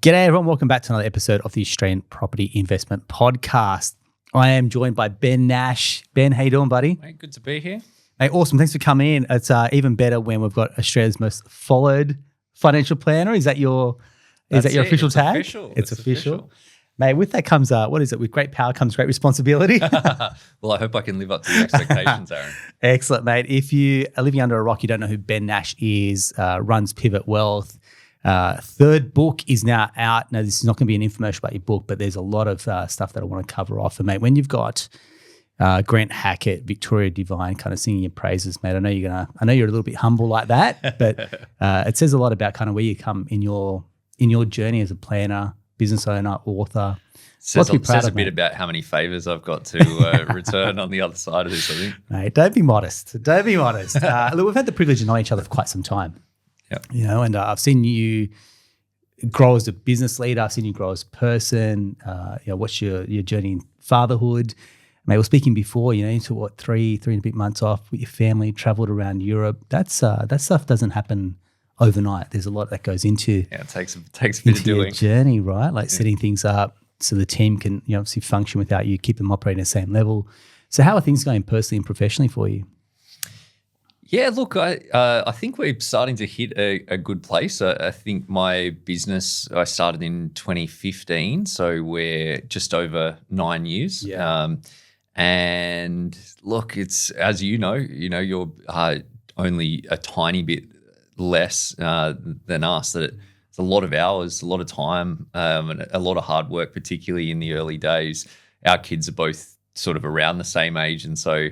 G'day everyone, welcome back to another episode of the Australian Property Investment Podcast. I am joined by Ben Nash. Ben, how you doing, buddy? Hey, good to be here. Hey, awesome. Thanks for coming in. It's even better when we've got Australia's most followed financial planner. Is that your official tag? It's official. Mate, with that comes, with great power comes great responsibility. Well, I hope I can live up to the expectations, Aaron. Excellent, mate. If you are living under a rock, you don't know who Ben Nash is, runs Pivot Wealth. Third book is now out. Now, this is not going to be an infomercial about your book, but there's a lot of stuff that I want to cover off. And, mate, when you've got Grant Hackett, Victoria Devine kind of singing your praises, mate, I know you're a little bit humble like that, but it says a lot about kind of where you come in your journey as a planner, business owner, author. Says a bit about how many favors I've got to return on the other side of this, I think. Mate, don't be modest. Look, we've had the privilege of knowing each other for quite some time. Yep. You know, and I've seen you grow as a business leader. I've seen you grow as a person. What's your journey in fatherhood? Mate, we were speaking before, you took three and a bit months off with your family, traveled around Europe. That stuff doesn't happen overnight. There's a lot that goes into it takes a bit of doing. Your journey, right? Like setting things up so the team can obviously function without you, keep them operating at the same level. So how are things going personally and professionally for you? Yeah, look, I think we're starting to hit a good place. I think my business, I started in 2015, so we're just over 9 years. Yeah. And look, it's, as you're only a tiny bit less than us. That it's a lot of hours, a lot of time, and a lot of hard work, particularly in the early days. Our kids are both sort of around the same age, and so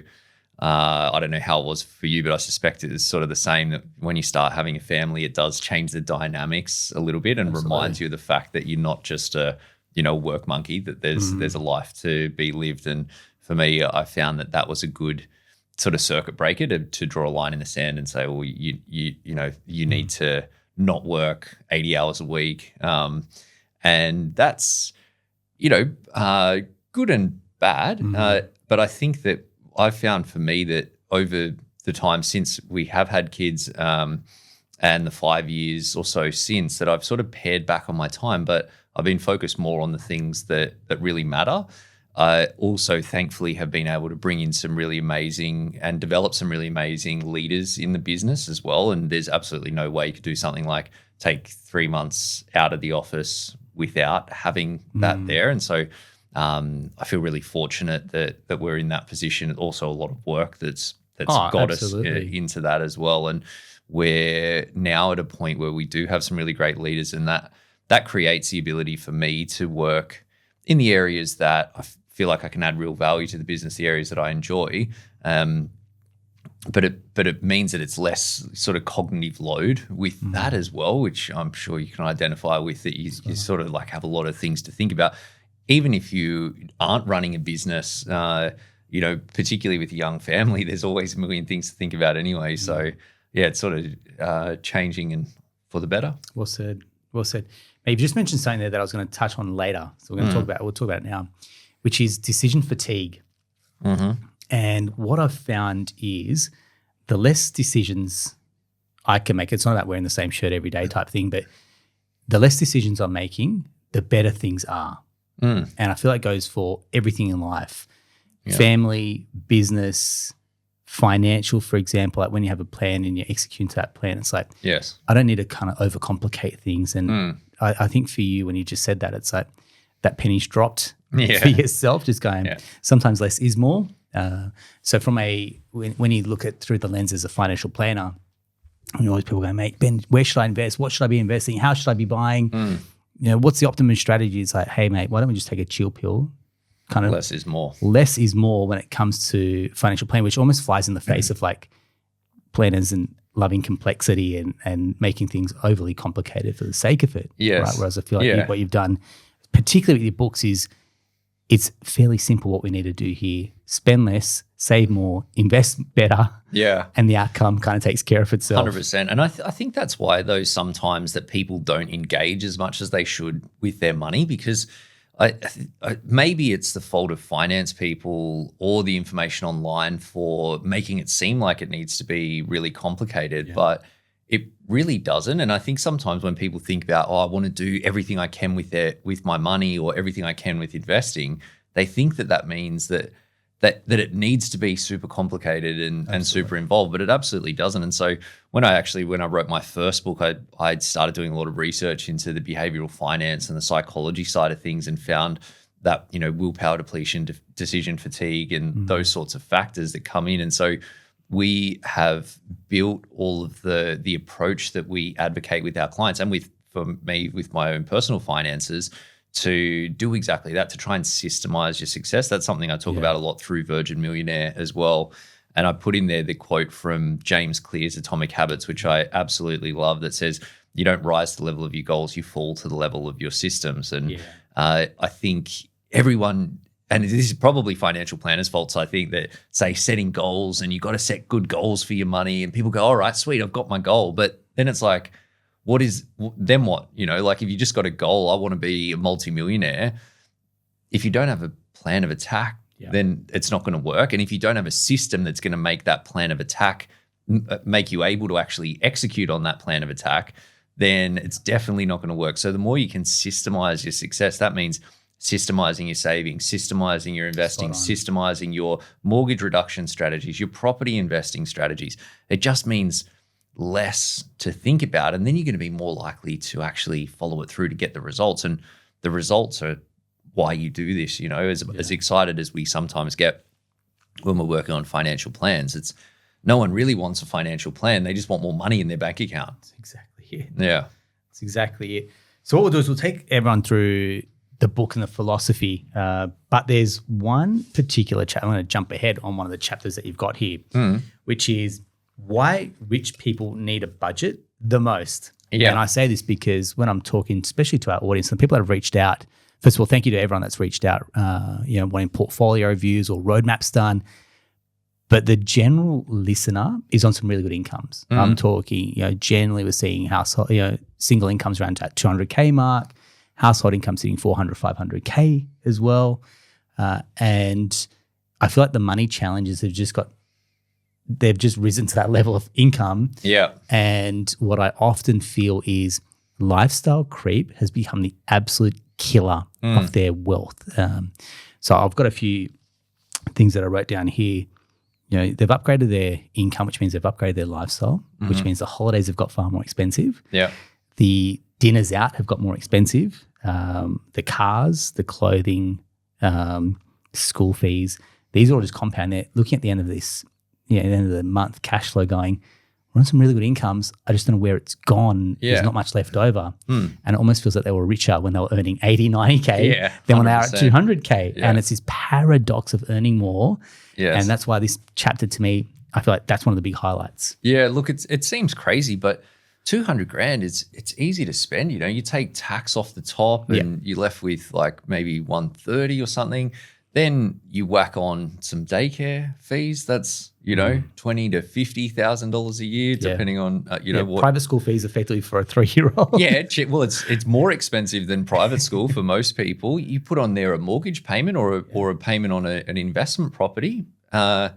I don't know how it was for you, but I suspect it is sort of the same, that when you start having a family, it does change the dynamics a little bit and Absolutely. reminds you of the fact that you're not just a work monkey, that there's a life to be lived. And for me, I found that was a good sort of circuit breaker to draw a line in the sand and say, well, you need to not work 80 hours a week. And that's, good and bad. But I think that I've found for me that over the time since we have had kids and the 5 years or so since, that I've sort of pared back on my time, but I've been focused more on the things that really matter. I also thankfully have been able to bring in some really amazing and develop some really amazing leaders in the business as well. And there's absolutely no way you could do something like take 3 months out of the office without having that there. And so I feel really fortunate that we're in that position. Also a lot of work that's got absolutely. us into that as well. And we're now at a point where we do have some really great leaders, and that creates the ability for me to work in the areas that I feel like I can add real value to the business, the areas that I enjoy. But it means that it's less sort of cognitive load with that as well, which I'm sure you can identify with, that you sort of like have a lot of things to think about. Even if you aren't running a business, particularly with a young family, there's always a million things to think about anyway. So, yeah, it's sort of changing and for the better. Well said. Now, you've just mentioned something there that I was going to touch on later. So we'll talk about it now, which is decision fatigue. And what I've found is the less decisions I can make, it's not about wearing the same shirt every day type thing, but the less decisions I'm making, the better things are. And I feel like it goes for everything in life, family, business, financial, for example. Like when you have a plan and you execute to that plan, it's like, yes, I don't need to kind of overcomplicate things. And I think for you, when you just said that, it's like that penny's dropped for yourself, just going, sometimes less is more. So from when you look at through the lenses of financial planner, always people go, mate, Ben, where should I invest? What should I be investing? How should I be buying? What's the optimum strategy? It's like, hey, mate, why don't we just take a chill pill? Kind of less is more. Less is more when it comes to financial planning, which almost flies in the face of like planners and loving complexity and making things overly complicated for the sake of it. Yes. Right? Whereas I feel like what you've done, particularly with your books, is it's fairly simple what we need to do here. Spend less, save more, invest better. Yeah. And the outcome kind of takes care of itself. 100%. And I think that's why, though, sometimes that people don't engage as much as they should with their money, because maybe it's the fault of finance people or the information online for making it seem like it needs to be really complicated. But it really doesn't. And I think sometimes when people think about, I want to do everything I can with my money or everything I can with investing, they think that means that it needs to be super complicated and super involved, but it absolutely doesn't. And so when I wrote my first book, I started doing a lot of research into the behavioral finance and the psychology side of things, and found that, willpower depletion, decision fatigue, and those sorts of factors that come in. And so we have built all of the approach that we advocate with our clients, and for me with my own personal finances, to do exactly that, to try and systemize your success. That's something I talk about a lot through Virgin Millionaire as well. And I put in there the quote from James Clear's Atomic Habits, which I absolutely love, that says, you don't rise to the level of your goals, you fall to the level of your systems. And I think everyone, and this is probably financial planners' faults, I think, that say setting goals and you've got to set good goals for your money, and people go, all right, sweet, I've got my goal. But then it's like, then what? Like if you just got a goal, I want to be a multimillionaire. If you don't have a plan of attack, then it's not going to work. And if you don't have a system that's going to make that plan of attack, make you able to actually execute on that plan of attack, then it's definitely not going to work. So the more you can systemize your success, that means systemizing your savings, systemizing your investing, systemizing your mortgage reduction strategies, your property investing strategies. It just means less to think about, and then you're going to be more likely to actually follow it through to get the results. And the results are why you do this. As excited as we sometimes get when we're working on financial plans, it's no one really wants a financial plan. They just want more money in their bank account. That's exactly it. Yeah, that's exactly it. So what we'll do is we'll take everyone through the book and the philosophy, but there's one particular chapter. I'm going to jump ahead on one of the chapters that you've got here, which is why rich people need a budget the most. Yeah. And I say this because when I'm talking, especially to our audience, the people that have reached out, first of all, thank you to everyone that's reached out, wanting portfolio reviews or roadmaps done. But the general listener is on some really good incomes. I'm talking, generally we're seeing household, single incomes around that 200K mark, household income sitting 400, 500K as well. And I feel like the money challenges they've just risen to that level of income. Yeah. And what I often feel is lifestyle creep has become the absolute killer of their wealth. So I've got a few things that I wrote down here. They've upgraded their income, which means they've upgraded their lifestyle, which means the holidays have got far more expensive. Yeah. The dinners out have got more expensive. The cars, the clothing, school fees, these all just compound. They're looking at the end of this, at the end of the month, cash flow going, we're on some really good incomes. I just don't know where it's gone. Yeah. There's not much left over. And it almost feels like they were richer when they were earning 80, 90K than when they are at 200K. Yeah. And it's this paradox of earning more. Yes. And that's why this chapter, to me, I feel like that's one of the big highlights. Yeah, look, it seems crazy, but 200 grand, it's easy to spend. You take tax off the top and you're left with like maybe 130 or something. Then you whack on some daycare fees. That's, $20,000 to $50,000 a year, depending on, what. Private school fees effectively for a 3-year-old. Yeah, well, it's more expensive than private school for most people. You put on there a mortgage payment or a payment on an investment property, a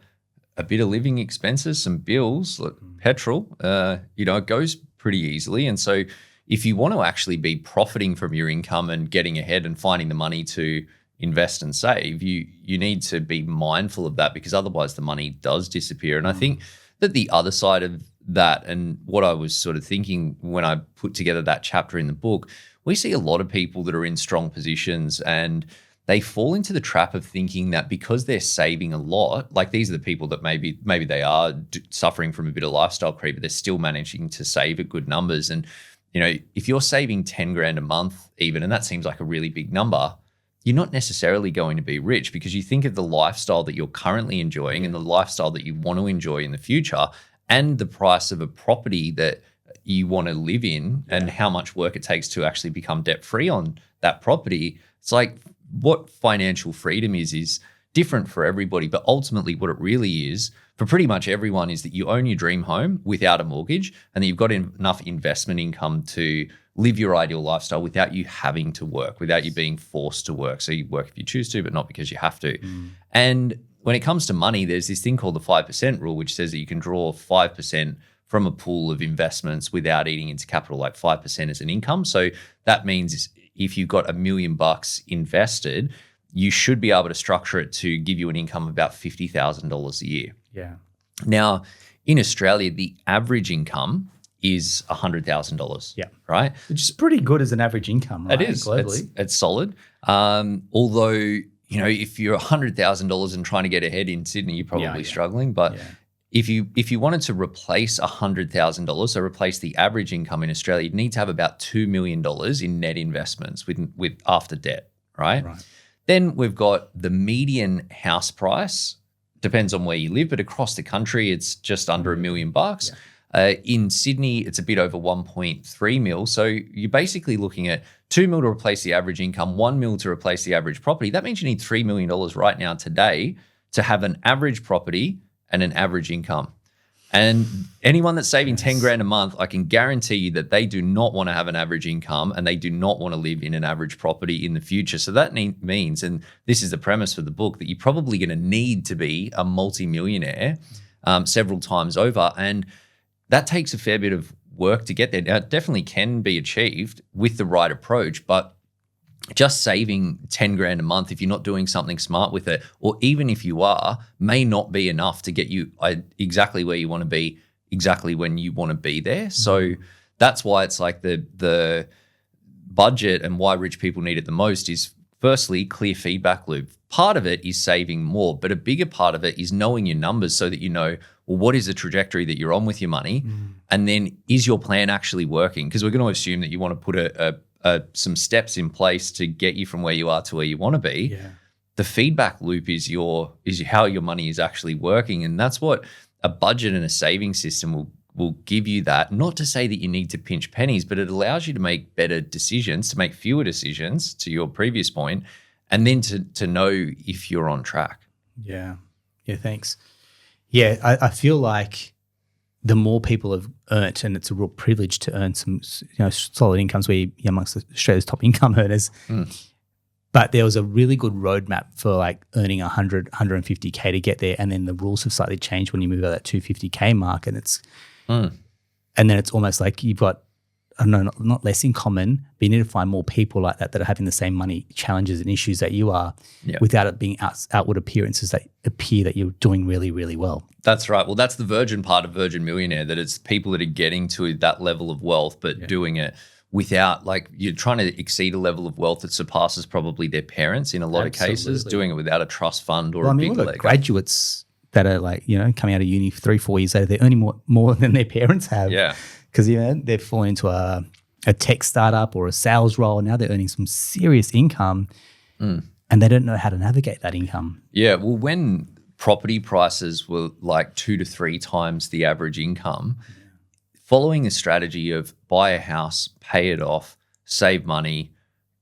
bit of living expenses, some bills, like petrol, it goes pretty easily. And so if you want to actually be profiting from your income and getting ahead and finding the money to invest and save, you need to be mindful of that, because otherwise the money does disappear. And I think that the other side of that, and what I was sort of thinking when I put together that chapter in the book, we see a lot of people that are in strong positions and they fall into the trap of thinking that because they're saving a lot, like these are the people that maybe they are suffering from a bit of lifestyle creep, but they're still managing to save at good numbers. And, if you're saving 10 grand a month even, and that seems like a really big number, you're not necessarily going to be rich, because you think of the lifestyle that you're currently enjoying and the lifestyle that you want to enjoy in the future, and the price of a property that you want to live in and how much work it takes to actually become debt-free on that property. It's like what financial freedom is different for everybody, but ultimately what it really is for pretty much everyone is that you own your dream home without a mortgage, and that you've got enough investment income to live your ideal lifestyle without you having to work, without you being forced to work. So you work if you choose to, but not because you have to. And when it comes to money, there's this thing called the 5% rule, which says that you can draw 5% from a pool of investments without eating into capital, like 5% as an income. So that means if you've got $1 million invested, you should be able to structure it to give you an income of about $50,000 a year. Yeah. Now, in Australia, the average income is $100,000. Yeah. Right? Which is pretty good as an average income, right? It is. Globally. It's solid. Although, if you're $100,000 and trying to get ahead in Sydney, you're probably struggling. But if you wanted to replace $100,000, so replace the average income in Australia, you'd need to have about $2 million in net investments with after debt, right? Then we've got the median house price. Depends on where you live, but across the country, it's just under $1 million. In Sydney, it's a bit over 1.3 mil. So you're basically looking at 2 mil to replace the average income, 1 mil to replace the average property. That means you need $3 million right now today to have an average property and an average income. And anyone that's saving 10 grand a month, I can guarantee you that they do not want to have an average income and they do not want to live in an average property in the future. So that means, and this is the premise for the book, that you're probably going to need to be a multi-millionaire several times over. And that takes a fair bit of work to get there. Now, it definitely can be achieved with the right approach, but just saving 10 grand a month, if you're not doing something smart with it, or even if you are, may not be enough to get you exactly where you want to be, exactly when you want to be there. So that's why it's like the budget and why rich people need it the most is, firstly, clear feedback loop. Part of it is saving more, but a bigger part of it is knowing your numbers so that you know, well, what is the trajectory that you're on with your money? And then is your plan actually working? Because we're going to assume that you want to put some steps in place to get you from where you are to where you want to be. Yeah. The feedback loop is how your money is actually working. And that's what a budget and a saving system will give you that. Not to say that you need to pinch pennies, but it allows you to make better decisions, to make fewer decisions, to your previous point, and then to know if you're on track. Yeah. Yeah, thanks. Yeah, I feel like the more people have earned, and it's a real privilege to earn some solid incomes, where you're amongst Australia's top income earners. But there was a really good roadmap for like earning 100, 150K to get there. And then the rules have slightly changed when you move out that 250K mark. And and then it's almost like you've got, I don't know, not less in common, but you need to find more people like that are having the same money challenges and issues that you are, without it being outward appearances that appear that you're doing really, really well. That's right. Well, that's the Virgin part of Virgin Millionaire, that it's people that are getting to that level of wealth, but doing it without, like, you're trying to exceed a level of wealth that surpasses probably their parents in a lot of cases, doing it without a trust fund or a big leg. Graduates that are like, coming out of uni 3-4 years later, they're earning more than their parents have. Yeah. Because they've fallen into a tech startup or a sales role. Now they're earning some serious income, and they don't know how to navigate that income. Yeah, well, when property prices were like 2 to 3 times the average income, following a strategy of buy a house, pay it off, save money,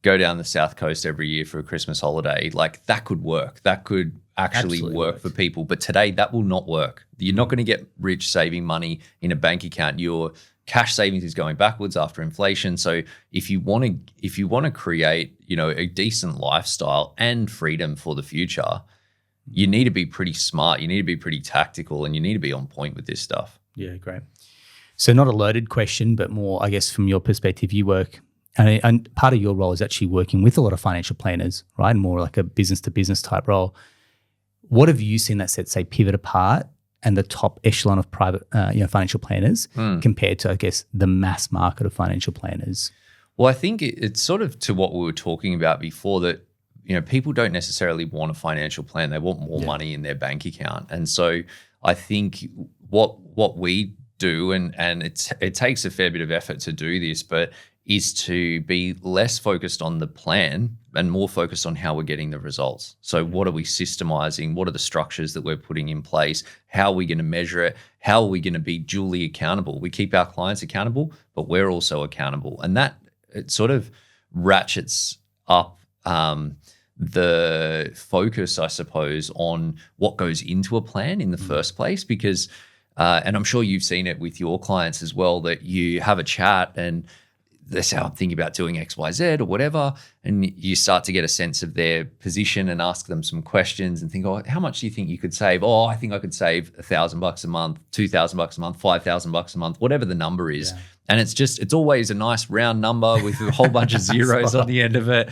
go down the South Coast every year for a Christmas holiday, like that could work. That could actually work for people. But today that will not work. You're not going to get rich saving money in a bank account. Your cash savings is going backwards after inflation. So if you want to create, a decent lifestyle and freedom for the future, you need to be pretty smart. You need to be pretty tactical, and you need to be on point with this stuff. Yeah, great. So not a loaded question, but more, I guess, from your perspective, you work, and part of your role is actually working with a lot of financial planners, right? More like a business to business type role. What have you seen that set, say, pivot apart and the top echelon of private, financial planners compared to, I guess, the mass market of financial planners? Well, I think it's sort of to what we were talking about before, that people don't necessarily want a financial plan. They want more money in their bank account. And so I think what we do, and it takes a fair bit of effort to do this, but is to be less focused on the plan and more focused on how we're getting the results. So what are we systemizing? What are the structures that we're putting in place? How are we going to measure it? How are we going to be duly accountable? We keep our clients accountable, but we're also accountable. And that, it sort of ratchets up the focus, I suppose, on what goes into a plan in the first place, because and I'm sure you've seen it with your clients as well, that you have a chat and let's say I'm thinking about doing X, Y, Z or whatever. And you start to get a sense of their position and ask them some questions and think, oh, how much do you think you could save? Oh, I think I could save $1,000 a month, $2,000 a month, $5,000 a month, whatever the number is. Yeah. And it's always a nice round number with a whole bunch of zeros on the end of it,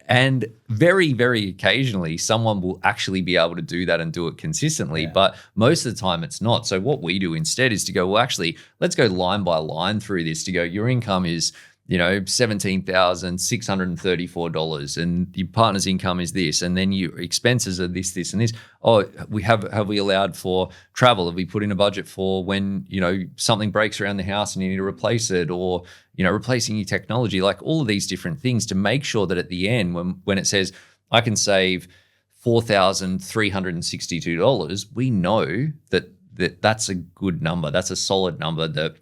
and very, very occasionally someone will actually be able to do that and do it consistently. Yeah. But most of the time it's not. So what we do instead is to go, well, actually, let's go line by line through this to go, your income is, $17,634 and your partner's income is this, and then your expenses are this, and this. Oh, have we allowed for travel? Have we put in a budget for when, something breaks around the house and you need to replace it, or, replacing your technology, like all of these different things to make sure that at the end, when it says I can save $4,362, we know that's a good number. That's a solid number that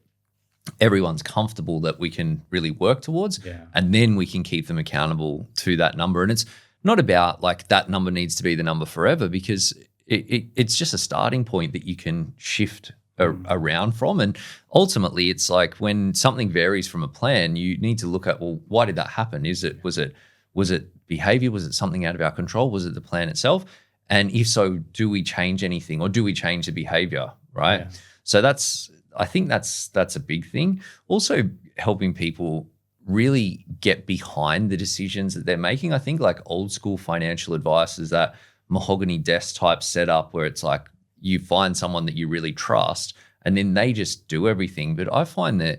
everyone's comfortable that we can really work towards. Yeah. And then we can keep them accountable to that number. And it's not about like that number needs to be the number forever, because it's just a starting point that you can shift around from. And ultimately it's like when something varies from a plan, you need to look at, well, why did that happen? Was it behavior? Was it something out of our control? Was it the plan itself? And if so, do we change anything, or do we change the behavior? Right. Yeah. So I think that's a big thing. Also helping people really get behind the decisions that they're making. I think like old school financial advice is that mahogany desk type setup where it's like you find someone that you really trust and then they just do everything. But I find that,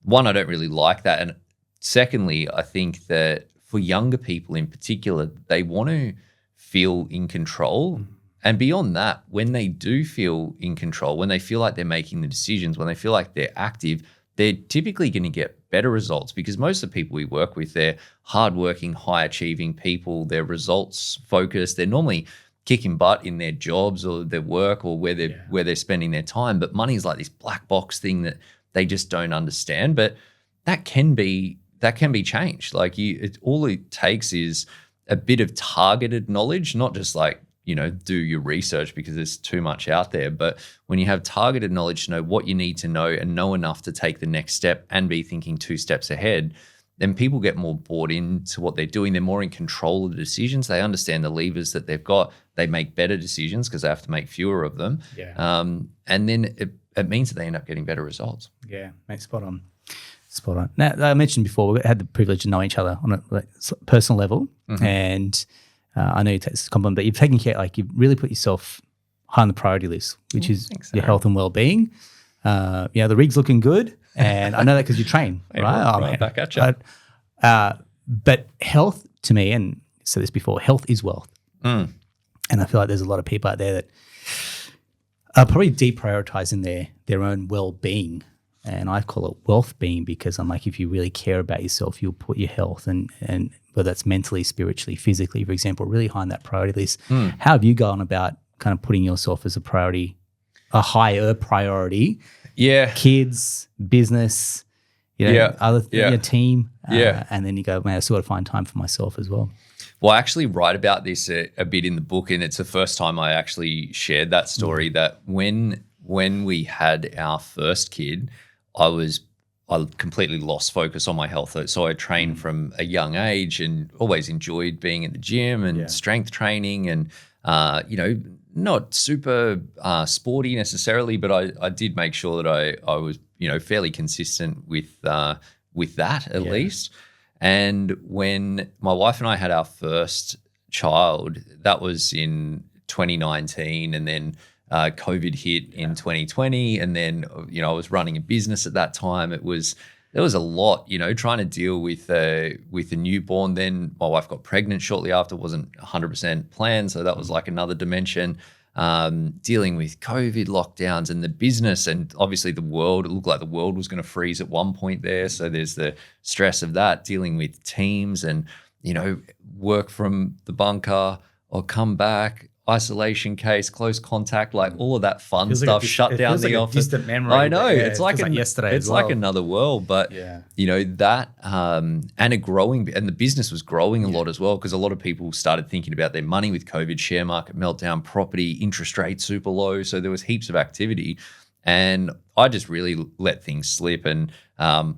one, I don't really like that. And secondly, I think that for younger people in particular, they want to feel in control. And beyond that, when they do feel in control, when they feel like they're making the decisions, when they feel like they're active, they're typically going to get better results, because most of the people we work with, they're hardworking, high-achieving people. They're results-focused. They're normally kicking butt in their jobs or their work or where they're spending their time. But money is like this black box thing that they just don't understand. But that can be changed. Like all it takes is a bit of targeted knowledge, not just like, do your research because there's too much out there. But when you have targeted knowledge to know what you need to know and know enough to take the next step and be thinking 2 steps ahead, then people get more bought into what they're doing. They're more in control of the decisions. They understand the levers that they've got. They make better decisions because they have to make fewer of them. Yeah. And then it means that they end up getting better results. Yeah, mate, spot on. Now, I mentioned before, we had the privilege of knowing each other on a personal level. Mm-hmm. And I know you take this compliment, but you've taken care, like you've really put yourself high on the priority list, which is your health and well-being. The rig's looking good, and I know that because you train, right? Back at you. But health to me, and I said this before, health is wealth. And I feel like there's a lot of people out there that are probably deprioritizing their own well-being. And I call it wealth being, because I'm like, if you really care about yourself, you'll put your health and whether that's mentally, spiritually, physically, for example, really high on that priority list. How have you gone about kind of putting yourself as a priority, a higher priority? Yeah. Kids, business, other team. And then you go, man, I still got to find time for myself as well. Well, I actually write about this a bit in the book, and it's the first time I actually shared that story, that when we had our first kid, I completely lost focus on my health. So I trained from a young age and always enjoyed being at the gym and strength training and, not super sporty necessarily, but I did make sure that I was, fairly consistent with that at least. And when my wife and I had our first child, that was in 2019, and then COVID hit in 2020, and then I was running a business at that time. There was a lot, trying to deal with a newborn. Then my wife got pregnant shortly after. Wasn't 100% planned, so that was like another dimension. Dealing with COVID lockdowns and the business, and obviously the world. It looked like the world was going to freeze at one point there. So there's the stress of that. Dealing with teams and work from the bunker or come back. Isolation case, close contact, like all of that fun stuff, shut down the office. Distant memory. I know. It's like yesterday. It's like another world, but that and a growing, and the business was growing a lot as well, because a lot of people started thinking about their money with COVID, share market meltdown, property, interest rates super low. So there was heaps of activity. And I just really let things slip and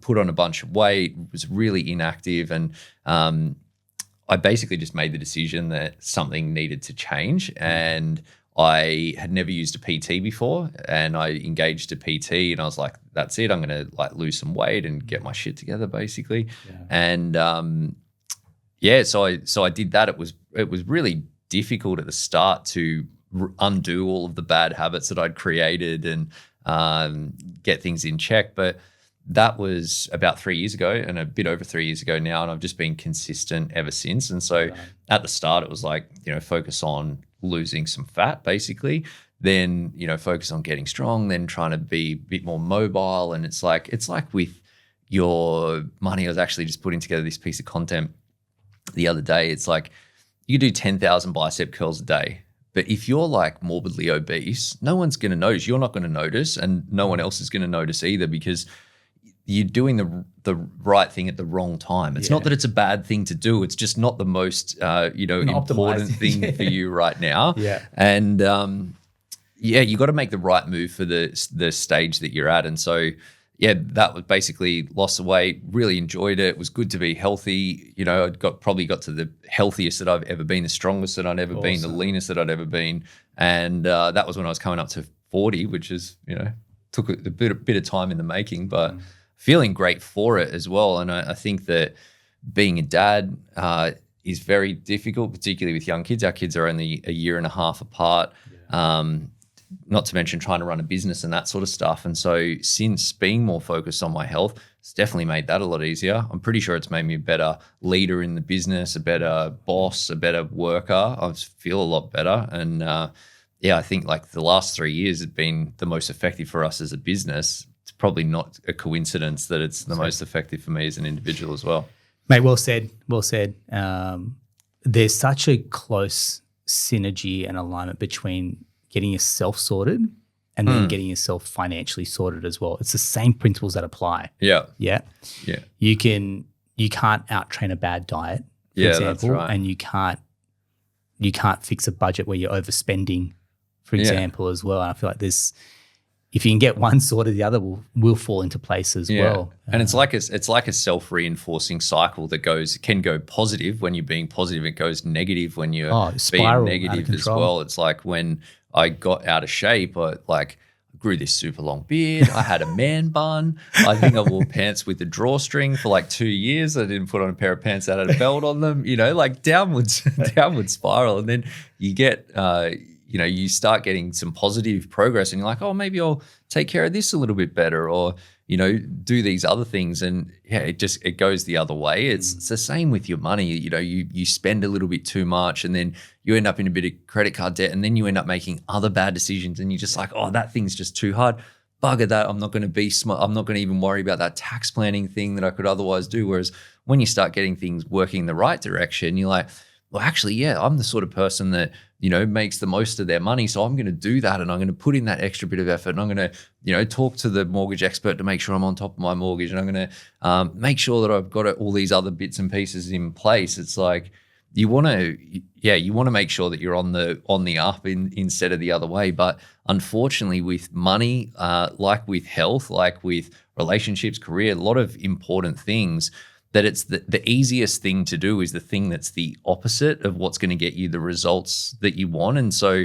put on a bunch of weight, was really inactive. And I basically just made the decision that something needed to change. And I had never used a PT before, and I engaged a PT, and I was like, that's it. I'm going to like lose some weight and get my shit together basically. And so I did that. It was really difficult at the start to undo all of the bad habits that I'd created and get things in check. But that was about 3 years ago, and a bit over 3 years ago now. And I've just been consistent ever since. And so at the start, it was like, focus on losing some fat basically, then, focus on getting strong, then trying to be a bit more mobile. And it's like with your money, I was actually just putting together this piece of content the other day. It's like you do 10,000 bicep curls a day. But if you're like morbidly obese, no one's going to notice. You're not going to notice, and no one else is going to notice either, because you're doing the right thing at the wrong time. It's not that it's a bad thing to do. It's just not the most, important thing for you right now. And you got to make the right move for the stage that you're at. And so, that was basically lost the weight, really enjoyed it. It was good to be healthy. I probably got to the healthiest that I've ever been, the strongest that I'd ever been, the leanest that I'd ever been. And that was when I was coming up to 40, which is, took a bit of time in the making, but feeling great for it as well. And I think that being a dad is very difficult, particularly with young kids. Our kids are only a year and a half apart. Not to mention trying to run a business and that sort of stuff. And so since being more focused on my health, it's definitely made that a lot easier. I'm pretty sure it's made me a better leader in the business, a better boss, a better worker. I just feel a lot better. And I think like the last 3 years have been the most effective for us as a business. It's probably not a coincidence that it's the most effective for me as an individual as well. Mate, well said. Well said. There's such a close synergy and alignment between getting yourself sorted and then getting yourself financially sorted as well. It's the same principles that apply. Yeah. You can't out-train a bad diet, for example, that's right. and you can't fix a budget where you're overspending, for example, as well. And I feel like if you can get one sorted, the other will fall into place as well. And it's like a self-reinforcing cycle that can go positive when you're being positive. It goes negative when you're being negative as well. It's like when I got out of shape, I grew this super long beard. I had a man bun. I think I wore pants with a drawstring for like 2 years. I didn't put on a pair of pants that had a belt on them, like downward spiral. And then you get, you start getting some positive progress and you're like, oh, maybe I'll take care of this a little bit better, or, do these other things. And it goes the other way. It's the same with your money. You spend a little bit too much and then you end up in a bit of credit card debt, and then you end up making other bad decisions, and you're just like, oh, that thing's just too hard. Bugger that. I'm not going to be smart. I'm not going to even worry about that tax planning thing that I could otherwise do. Whereas when you start getting things working in the right direction, you're like, well, actually, I'm the sort of person that, makes the most of their money. So I'm going to do that, and I'm going to put in that extra bit of effort, and I'm going to, talk to the mortgage expert to make sure I'm on top of my mortgage, and I'm going to make sure that I've got all these other bits and pieces in place. It's like you want to make sure that you're on the up instead of the other way. But unfortunately, with money, like with health, like with relationships, career, a lot of important things, that it's the easiest thing to do is the thing that's the opposite of what's going to get you the results that you want. And so,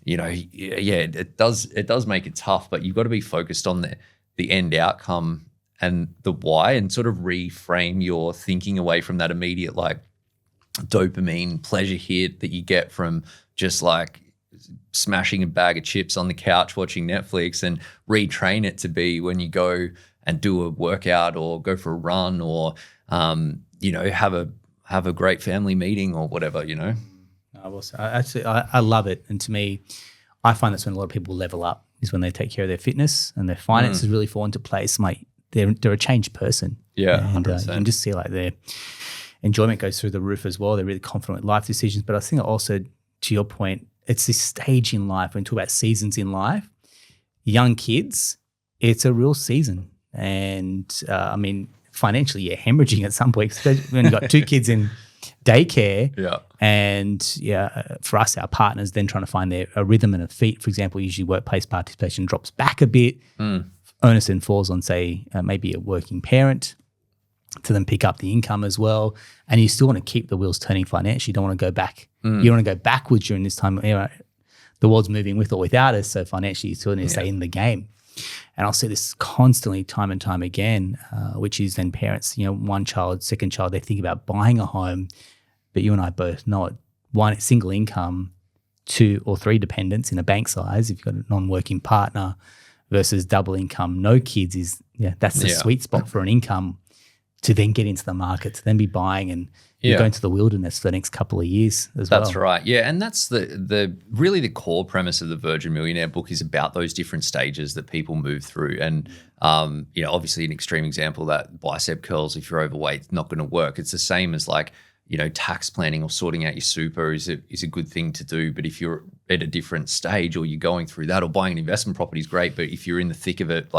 it does make it tough, but you've got to be focused on the end outcome and the why, and sort of reframe your thinking away from that immediate like dopamine pleasure hit that you get from just like smashing a bag of chips on the couch watching Netflix, and retrain it to be when you go and do a workout or go for a run or have a great family meeting or whatever, I love it. And to me, I find that's when a lot of people level up, is when they take care of their fitness and their finances really fall into place. They're a changed person. Yeah, and you can just see like their enjoyment goes through the roof as well. They're really confident with life decisions. But I think also, to your point, it's this stage in life, when we talk about seasons in life, young kids, it's a real season. And financially, you're hemorrhaging at some point, especially when you've got 2 kids in daycare. And for us, our partners then trying to find a rhythm and a feet. For example, usually workplace participation drops back a bit. Onus then falls on, say, maybe a working parent to then pick up the income as well. And you still want to keep the wheels turning financially. You don't want to go back. You don't want to go backwards during this time. The world's moving with or without us. So financially, you still need to stay in the game. And I'll see this constantly, time and time again, which is then parents, one child, second child, they think about buying a home, but you and I both know it. One, single income, 2 or 3 dependents in a bank size, if you've got a non-working partner, versus double income, no kids is, that's the sweet spot for an income to then get into the market, to then be buying and you're going to the wilderness for the next couple of years as well. That's right. Yeah. And that's the really the core premise of the Virgin Millionaire book is about those different stages that people move through. And, obviously an extreme example, that bicep curls, if you're overweight, it's not going to work. It's the same as like, tax planning or sorting out your super is a good thing to do. But if you're at a different stage or you're going through that, or buying an investment property is great. But if you're in the thick of it,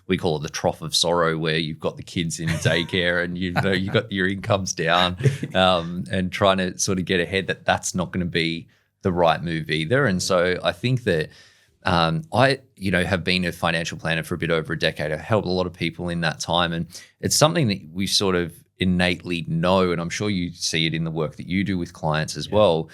we call it the trough of sorrow, where you've got the kids in daycare and you've got your incomes down and trying to sort of get ahead, that's not going to be the right move either. And so I think that I have been a financial planner for a bit over a decade. I've helped a lot of people in that time. And it's something that we sort of innately know, and I'm sure you see it in the work that you do with clients as well,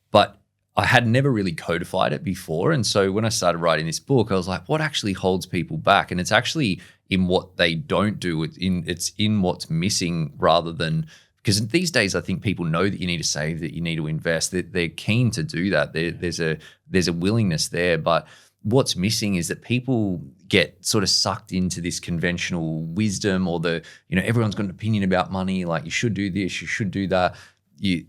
but I had never really codified it before. And so when I started writing this book, I was like, what actually holds people back? And it's actually in what they don't do. It's in what's missing, rather than, because these days I think people know that you need to save, that you need to invest, that they're keen to do that. There's a willingness there, but what's missing is that people get sort of sucked into this conventional wisdom, or everyone's got an opinion about money, like you should do this, you should do that,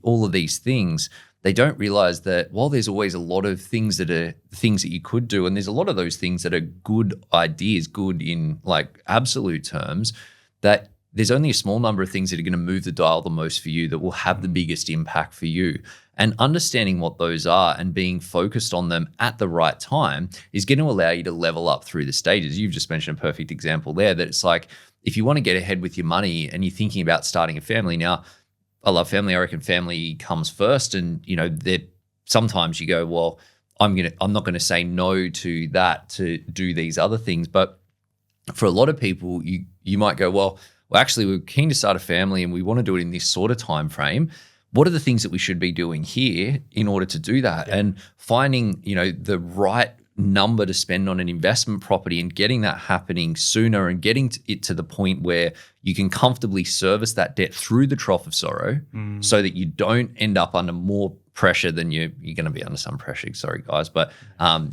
all of these things. They don't realize that while there's always a lot of things that are things that you could do, and there's a lot of those things that are good ideas, good in like absolute terms, that there's only a small number of things that are going to move the dial the most for you, that will have the biggest impact for you. And understanding what those are and being focused on them at the right time is going to allow you to level up through the stages. You've just mentioned a perfect example there, that it's like, if you want to get ahead with your money and you're thinking about starting a family. Now, I love family. I reckon family comes first. And, sometimes you go, well, I'm not going to say no to that to do these other things. But for a lot of people, you might go, well, actually, we're keen to start a family and we want to do it in this sort of time frame. What are the things that we should be doing here in order to do that? Yeah. And finding, the right number to spend on an investment property and getting that happening sooner, and getting it to the point where you can comfortably service that debt through the trough of sorrow, so that you don't end up under more pressure than you're going to be under. Some pressure, sorry guys, but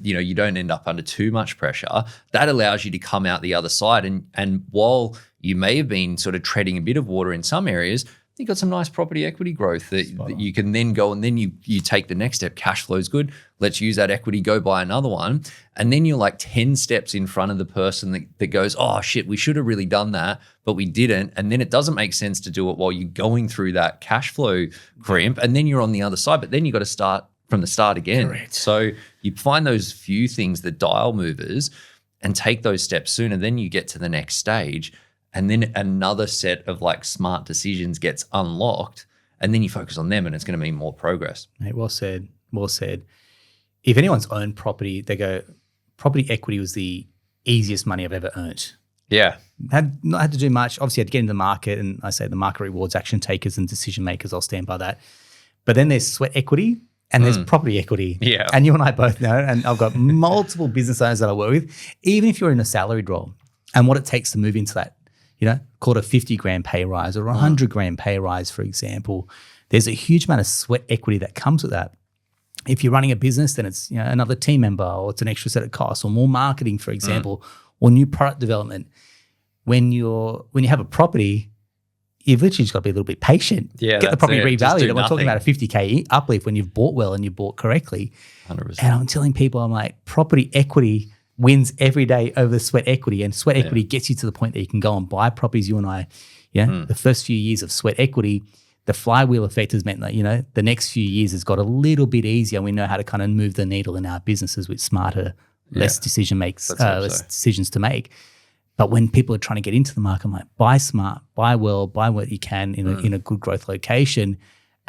you don't end up under too much pressure. That allows you to come out the other side. And while you may have been sort of treading a bit of water in some areas, you've got some nice property equity growth that you can then go, and then you take the next step. Cash flow is good. Let's use that equity, go buy another one. And then you're like 10 steps in front of the person that goes, oh shit, we should have really done that, but we didn't. And then it doesn't make sense to do it while you're going through that cash flow crimp. And then you're on the other side, but then you got to start from the start again. Correct. So you find those few things, the dial movers, and take those steps sooner. Then you get to the next stage. And then another set of like smart decisions gets unlocked, and then you focus on them, and it's going to mean more progress. Mate, well said. Well said. If anyone's owned property, they go, property equity was the easiest money I've ever earned. Yeah. Not had to do much. Obviously, I had to get into the market, and I say the market rewards action takers and decision makers. I'll stand by that. But then there's sweat equity and there's property equity. Yeah. And you and I both know, and I've got multiple business owners that I work with, even if you're in a salaried role, and what it takes to move into that, call it a 50 grand pay rise or a 100 grand pay rise, for example. There's a huge amount of sweat equity that comes with that. If you're running a business, then it's another team member, or it's an extra set of costs, or more marketing, for example, or new product development. When you have a property, you've literally just got to be a little bit patient. Yeah, get the property revalued. And we're talking nothing. about a 50K uplift when you've bought well and you've bought correctly. 100%. And I'm telling people, I'm like, property equity wins every day over sweat equity, and sweat equity gets you to the point that you can go and buy properties. You and I, the first few years of sweat equity, the flywheel effect has meant that, the next few years has got a little bit easier, and we know how to kind of move the needle in our businesses with smarter, less decisions to make. But when people are trying to get into the market, I'm like, buy smart, buy well, buy what you can in a good growth location,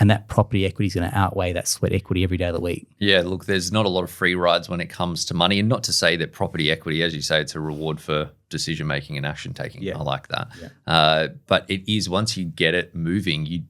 and that property equity is going to outweigh that sweat equity every day of the week. Yeah, look, there's not a lot of free rides when it comes to money, and not to say that property equity, as you say, it's a reward for decision making and action taking. Yeah. I like that. Yeah. But it is, once you get it moving,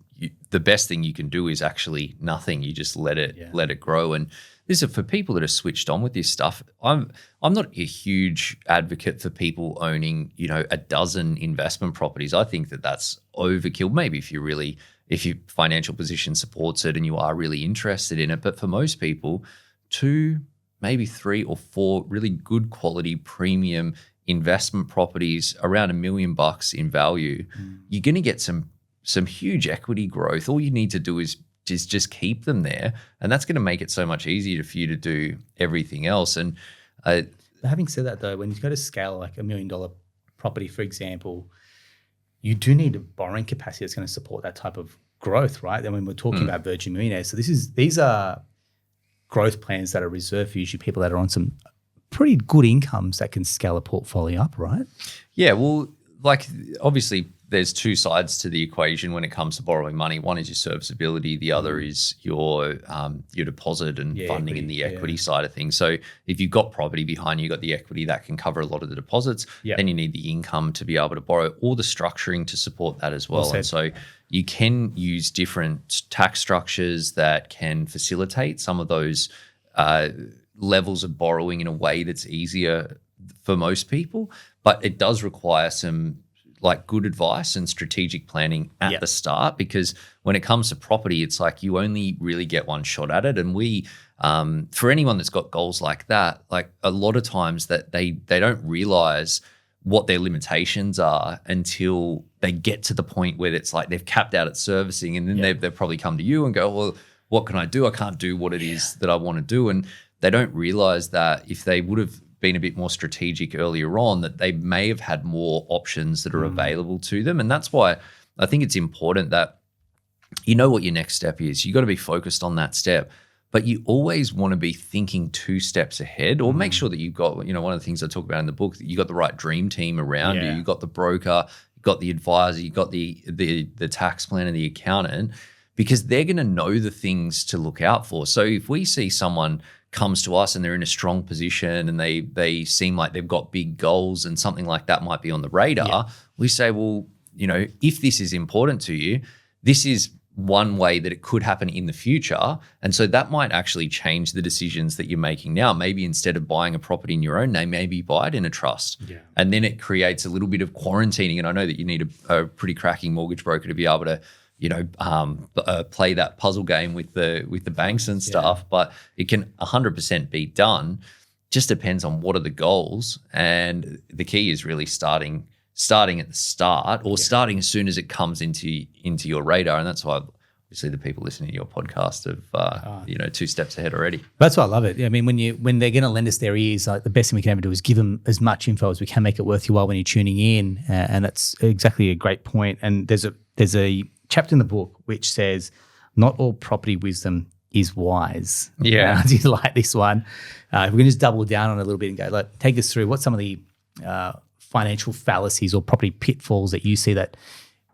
the best thing you can do is actually nothing. You just let it grow. And this is for people that are switched on with this stuff. I'm not a huge advocate for people owning, a dozen investment properties. I think that that's overkill. Maybe if your financial position supports it and you are really interested in it. But for most people, 2, maybe 3 or 4 really good quality premium investment properties around $1 million in value, you're going to get some huge equity growth. All you need to do is just keep them there, and that's going to make it so much easier for you to do everything else. And having said that, though, when you go to scale like $1 million property, for example, you do need a borrowing capacity that's going to support that type of growth, right? And when we're talking about Virgin Millionaire, so these are growth plans that are reserved for usually people that are on some pretty good incomes that can scale a portfolio up, right? Yeah, well, like obviously there's 2 sides to the equation when it comes to borrowing money. One is your serviceability. The other is your deposit and funding in the equity side of things. So if you've got property behind you, you've got the equity that can cover a lot of the deposits. Then you need the income to be able to borrow, or the structuring to support that as well. And so you can use different tax structures that can facilitate some of those levels of borrowing in a way that's easier for most people. But it does require some good advice and strategic planning at the start, because when it comes to property, it's like you only really get one shot at it. And we, for anyone that's got goals like that, like a lot of times that they don't realize what their limitations are until they get to the point where it's like they've capped out at servicing, and then they've probably come to you and go, well, what can I do? I can't do what it is that I want to do. And they don't realize that if they would have been a bit more strategic earlier on, that they may have had more options that are available to them. And that's why I think it's important that you know what your next step is. You got to be focused on that step, but you always want to be thinking 2 steps ahead, or make sure that you've got, one of the things I talk about in the book, that you got the right dream team around you. You got the broker, you got the advisor, you got the tax planner, the accountant, because they're going to know the things to look out for. So if we see someone comes to us and they're in a strong position and they seem like they've got big goals and something like that might be on the radar, we say, well, if this is important to you, this is one way that it could happen in the future. And so that might actually change the decisions that you're making now. Maybe instead of buying a property in your own name, maybe buy it in a trust. And then it creates a little bit of quarantining. And I know that you need a pretty cracking mortgage broker to be able to play that puzzle game with the banks and stuff, but it can 100% be done. Just depends on what are the goals, and the key is really starting at the start, or starting as soon as it comes into your radar. And that's why obviously the people listening to your podcast have 2 steps ahead already. That's why I love it. I mean, when they're going to lend us their ears, like the best thing we can ever do is give them as much info as we can, make it worth your while when you're tuning in, and that's exactly a great point. And there's a chapter in the book which says, not all property wisdom is wise. Yeah. Do you like this one? If we can just double down on it a little bit and go, take us through what some of the financial fallacies or property pitfalls that you see that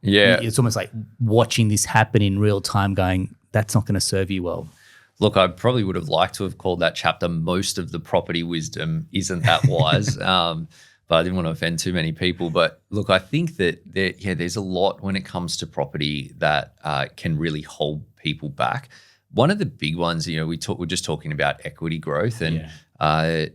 it's almost like watching this happen in real time going, that's not going to serve you well. Look, I probably would have liked to have called that chapter, Most of the Property Wisdom Isn't That Wise. But I didn't want to offend too many people. But look, I think that there's a lot when it comes to property that can really hold people back. One of the big ones, we're just talking about equity growth, and for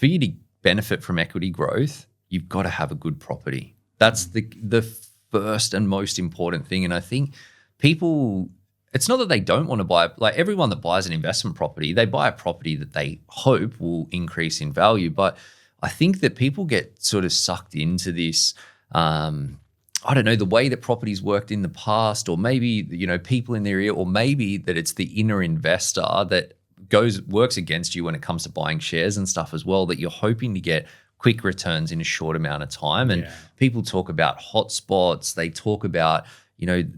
you to benefit from equity growth, you've got to have a good property. That's the first and most important thing. And I think people, it's not that they don't want to buy, like everyone that buys an investment property, they buy a property that they hope will increase in value. But I think that people get sort of sucked into this, I don't know, the way that property's worked in the past, or maybe, people in their ear, or maybe that it's the inner investor that works against you when it comes to buying shares and stuff as well, that you're hoping to get quick returns in a short amount of time. And people talk about hotspots. They talk about,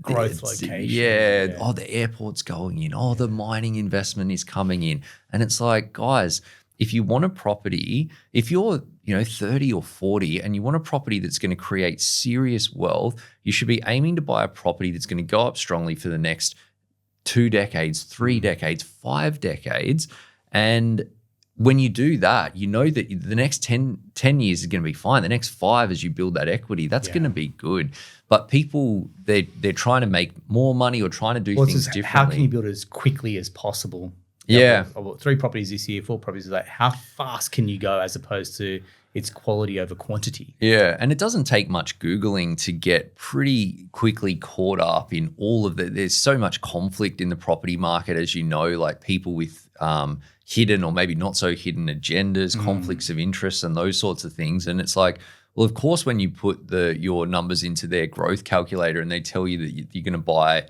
growth location. Oh, the airport's going in. Oh, the mining investment is coming in. And it's like, guys, if you want a property, if you're 30 or 40 and you want a property that's going to create serious wealth, you should be aiming to buy a property that's going to go up strongly for the next 2 decades, 3 decades, 5 decades. And when you do that, you know that the next 10 years is going to be fine. The next 5, as you build that equity, that's going to be good. But people, they're trying to make more money or trying to do things differently. How can you build it as quickly as possible? Yeah. I've got 3 properties this year, 4 properties. Like, how fast can you go as opposed to it's quality over quantity? Yeah, and it doesn't take much Googling to get pretty quickly caught up in all of the, there's so much conflict in the property market, as you know, like people with hidden or maybe not so hidden agendas, conflicts of interest and those sorts of things. And it's like, well, of course, when you put your numbers into their growth calculator and they tell you that you're going to buy,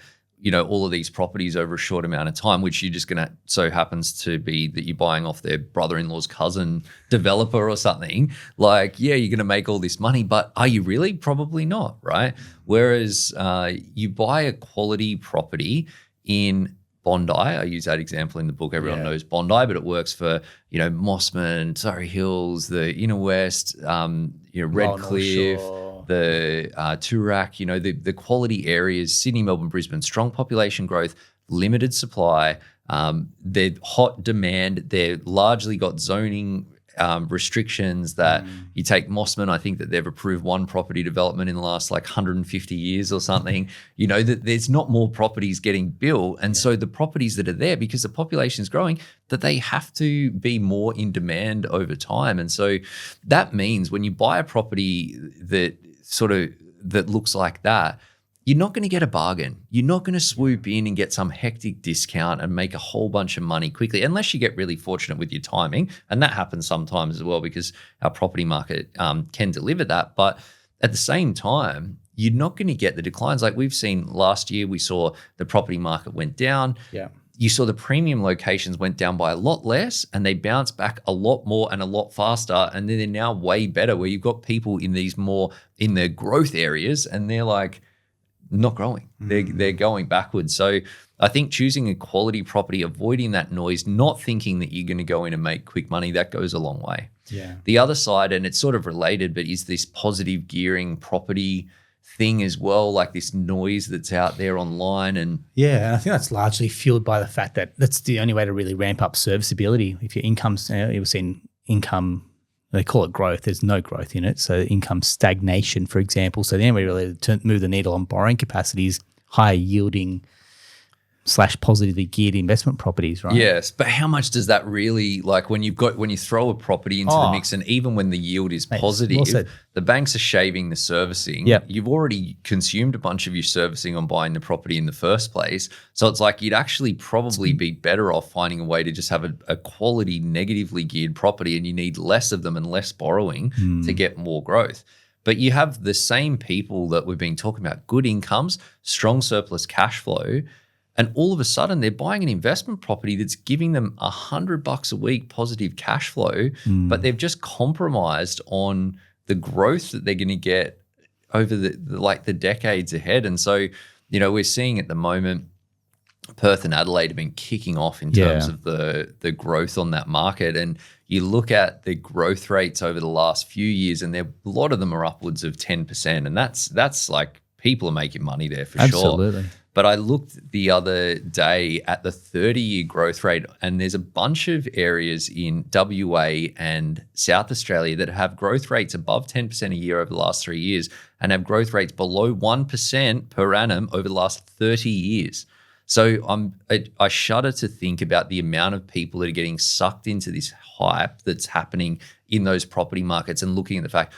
all of these properties over a short amount of time, which you're just going to, so happens to be that you're buying off their brother-in-law's cousin developer or something, like, yeah, you're going to make all this money, but are you really? Probably not, right? Whereas you buy a quality property in Bondi. I use that example in the book. Everyone knows Bondi, but it works for, Mossman, Surrey Hills, the Inner West, Red Cliff, the Toorak, the quality areas, Sydney, Melbourne, Brisbane, strong population growth, limited supply. They're hot demand. They're largely got zoning restrictions that you take Mossman. I think that they've approved 1 property development in the last 150 years or something. That there's not more properties getting built. And so the properties that are there, because the population is growing, that they have to be more in demand over time. And so that means when you buy a property that looks like that, you're not going to get a bargain. You're not going to swoop in and get some hectic discount and make a whole bunch of money quickly, unless you get really fortunate with your timing. And that happens sometimes as well, because our property market can deliver that. But at the same time, you're not going to get the declines. Like we've seen last year, we saw the property market went down. Yeah. You saw the premium locations went down by a lot less and they bounced back a lot more and a lot faster. And then they're now way better, where you've got people in these more in the growth areas and they're like, not growing. They're going backwards. So I think choosing a quality property, avoiding that noise, not thinking that you're going to go in and make quick money, that goes a long way. Yeah. The other side, and it's sort of related, but is this positive gearing property thing as well, like this noise that's out there online. And yeah, and I think that's largely fueled by the fact that that's the only way to really ramp up serviceability. If your income's, you've seen income, they call it growth. There's no growth in it. So income stagnation, for example. So the only way really to move the needle on borrowing capacity is higher yielding / positively geared investment properties, right? Yes, but how much does that really, like when you throw a property into the mix, and even when the yield is positive, the banks are shaving the servicing. Yep. You've already consumed a bunch of your servicing on buying the property in the first place. So it's like you'd actually probably be better off finding a way to just have a quality negatively geared property, and you need less of them and less borrowing to get more growth. But you have the same people that we've been talking about, good incomes, strong surplus cash flow, and all of a sudden they're buying an investment property that's giving them $100 a week positive cash flow, but they've just compromised on the growth that they're going to get over the decades ahead. And so, we're seeing at the moment, Perth and Adelaide have been kicking off in terms of the growth on that market. And you look at the growth rates over the last few years, and a lot of them are upwards of 10%. And that's like people are making money there for sure. Absolutely. But I looked the other day at the 30-year growth rate, and there's a bunch of areas in WA and South Australia that have growth rates above 10% a year over the last 3 years, and have growth rates below 1% per annum over the last 30 years. So I shudder to think about the amount of people that are getting sucked into this hype that's happening in those property markets, and looking at the fact,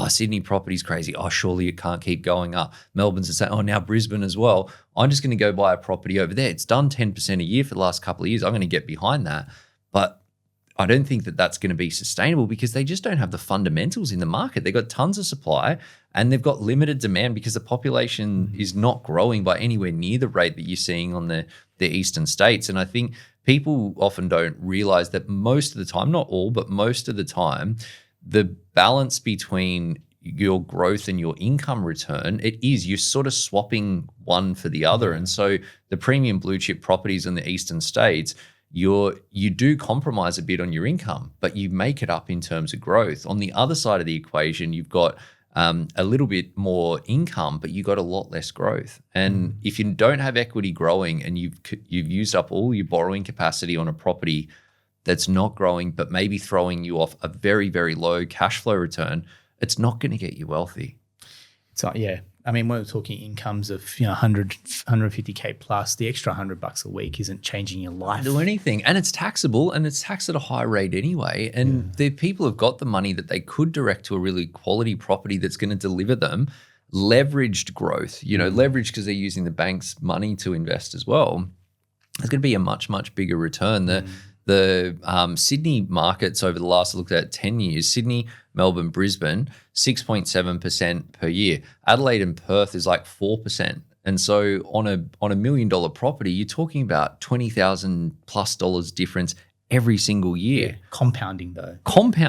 Sydney property's crazy. Surely it can't keep going up. Melbourne's the same. Now Brisbane as well. I'm just going to go buy a property over there. It's done 10% a year for the last couple of years. I'm going to get behind that. But I don't think that that's going to be sustainable, because they just don't have the fundamentals in the market. They've got tons of supply and they've got limited demand, because the population is not growing by anywhere near the rate that you're seeing on the eastern states. And I think people often don't realize that most of the time, not all, but most of the time, the balance between your growth and your income return, you're sort of swapping one for the other. And so the premium blue chip properties in the eastern states, you do compromise a bit on your income, but you make it up in terms of growth. On the other side of the equation, you've got a little bit more income, but you got a lot less growth. And if you don't have equity growing and you've used up all your borrowing capacity on a property that's not growing, but maybe throwing you off a very, very low cash flow return, it's not going to get you wealthy. So yeah, I mean, when we're talking incomes of 100, 150K plus, the extra $100 a week isn't changing your life. Do anything, and it's taxable, and it's taxed at a high rate anyway. And the people have got the money that they could direct to a really quality property that's going to deliver them leveraged growth. Leverage because they're using the bank's money to invest as well. It's going to be a much, much bigger return. The Sydney markets over the last, I looked at 10 years, Sydney, Melbourne, Brisbane, 6.7% per year. Adelaide and Perth is like 4%. And so on a $1 million property, you're talking about $20,000+ difference every single year. Yeah. Compounding though.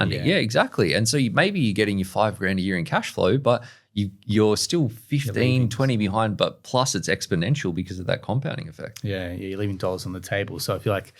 Yeah, exactly. And so maybe you're getting your $5,000 a year in cash flow, but you're still 15, 20 behind, but plus it's exponential because of that compounding effect. Yeah, you're leaving dollars on the table. So I feel like